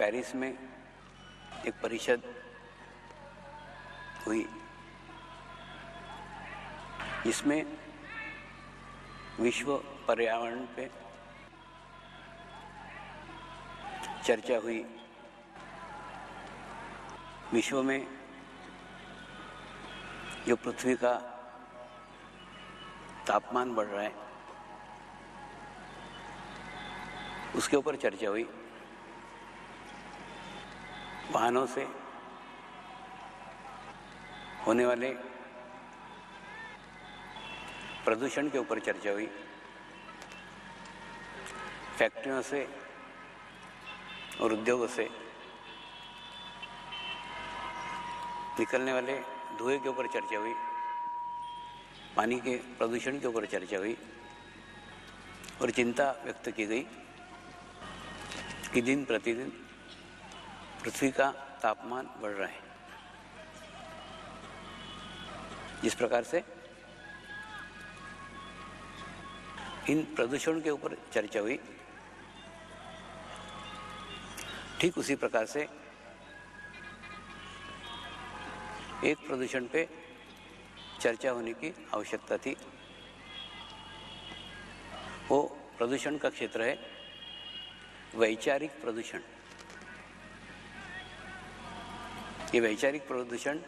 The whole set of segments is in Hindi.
पेरिस में एक परिषद हुई जिसमें विश्व पर्यावरण पे चर्चा हुई। विश्व में जो पृथ्वी का तापमान बढ़ रहा है उसके ऊपर चर्चा हुई। वाहनों से होने वाले प्रदूषण के ऊपर चर्चा हुई। फैक्ट्रियों से और उद्योगों से निकलने वाले धुएं के ऊपर चर्चा हुई। पानी के प्रदूषण के ऊपर चर्चा हुई और चिंता व्यक्त की गई कि दिन प्रतिदिन पृथ्वी का तापमान बढ़ रहा है। जिस प्रकार से इन प्रदूषण के ऊपर चर्चा हुई, ठीक उसी प्रकार से एक प्रदूषण पे चर्चा होने की आवश्यकता थी। वो प्रदूषण का क्षेत्र है वैचारिक प्रदूषण। ये वैचारिक प्रदूषण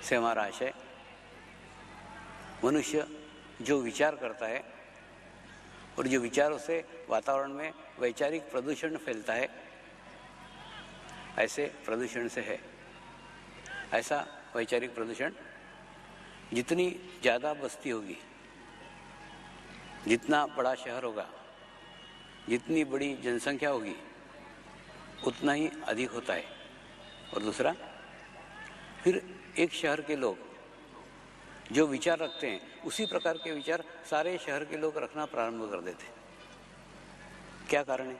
से हमारा आशय मनुष्य जो विचार करता है और जो विचारों से वातावरण में वैचारिक प्रदूषण फैलता है, ऐसे प्रदूषण से है। ऐसा वैचारिक प्रदूषण जितनी ज़्यादा बस्ती होगी, जितना बड़ा शहर होगा, जितनी बड़ी जनसंख्या होगी, उतना ही अधिक होता है। और दूसरा, फिर एक शहर के लोग जो विचार रखते हैं उसी प्रकार के विचार सारे शहर के लोग रखना प्रारंभ कर देते हैं। क्या कारण है?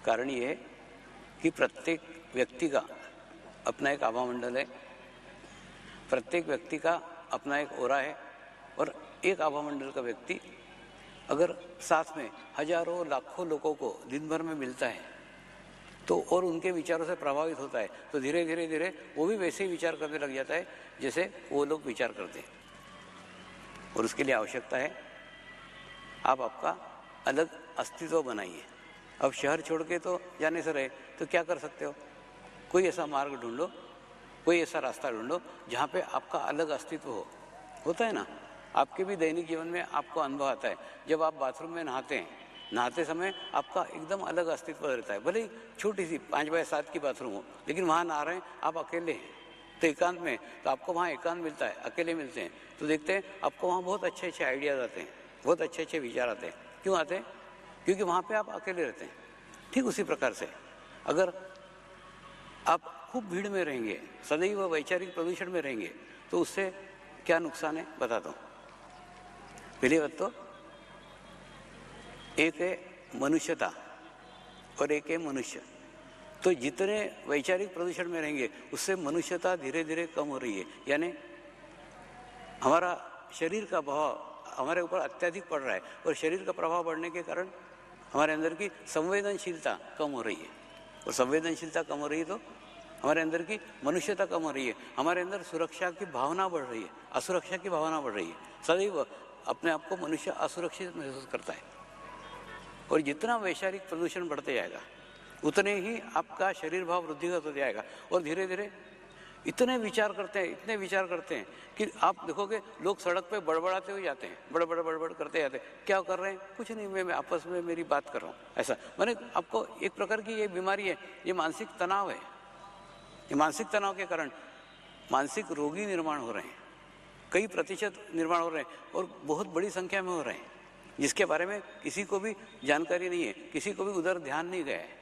कारण ये है कि प्रत्येक व्यक्ति का अपना एक आभामंडल है, प्रत्येक व्यक्ति का अपना एक ओरा है। और एक आभामंडल का व्यक्ति अगर साथ में हजारों लाखों लोगों को दिन भर में मिलता है तो और उनके विचारों से प्रभावित होता है, तो धीरे धीरे धीरे वो भी वैसे ही विचार करने लग जाता है जैसे वो लोग विचार करते हैं। और उसके लिए आवश्यकता है आप आपका अलग अस्तित्व बनाइए। अब शहर छोड़ के तो जाने से रहे तो क्या कर सकते हो? कोई ऐसा मार्ग ढूंढ लो, कोई ऐसा रास्ता ढूंढ लो जहाँ पे आपका अलग अस्तित्व हो। होता है ना, आपके भी दैनिक जीवन में आपको अनुभव आता है। जब आप बाथरूम में नहाते समय आपका एकदम अलग अस्तित्व रहता है। भले ही छोटी सी 5x7 की बाथरूम हो, लेकिन वहाँ नहा रहे हैं, आप अकेले हैं तो एकांत में, तो आपको वहाँ एकांत मिलता है, अकेले मिलते हैं तो देखते हैं आपको वहाँ बहुत अच्छे अच्छे आइडियाज़ आते हैं, बहुत अच्छे अच्छे विचार आते हैं। क्यों आते हैं? क्योंकि वहाँ पे आप अकेले रहते हैं। ठीक उसी प्रकार से अगर आप खूब भीड़ में रहेंगे, सदैव वैचारिक प्रदूषण में रहेंगे, तो उससे क्या नुकसान है बताता हूँ। पहली बात तो एक है मनुष्यता और एक है मनुष्य। तो जितने वैचारिक प्रदूषण में रहेंगे उससे मनुष्यता धीरे धीरे कम हो रही है। यानी हमारा शरीर का प्रभाव हमारे ऊपर अत्यधिक पड़ रहा है और शरीर का प्रभाव बढ़ने के कारण हमारे अंदर की संवेदनशीलता कम हो रही है। और संवेदनशीलता कम हो रही है तो हमारे अंदर की मनुष्यता कम हो रही है। हमारे अंदर सुरक्षा की भावना बढ़ रही है, असुरक्षा की भावना बढ़ रही है। सदैव अपने आप को मनुष्य असुरक्षित महसूस करता है। और जितना वैचारिक प्रदूषण बढ़ते जाएगा उतने ही आपका शरीर भाव वृद्धिगत हो जाएगा। और धीरे धीरे इतने विचार करते हैं कि आप देखोगे लोग सड़क पे बड़बड़ाते हुए जाते हैं, बड़बड़ करते जाते हैं। क्या कर रहे हैं? कुछ नहीं, मैं आपस में मेरी बात कर रहा हूँ। ऐसा माने आपको एक प्रकार की ये बीमारी है, ये मानसिक तनाव है। ये मानसिक तनाव के कारण मानसिक रोगी निर्माण हो रहे हैं, कई प्रतिशत निर्माण हो रहे हैं और बहुत बड़ी संख्या में हो रहे हैं, जिसके बारे में किसी को भी जानकारी नहीं है, किसी को भी उधर ध्यान नहीं गया है।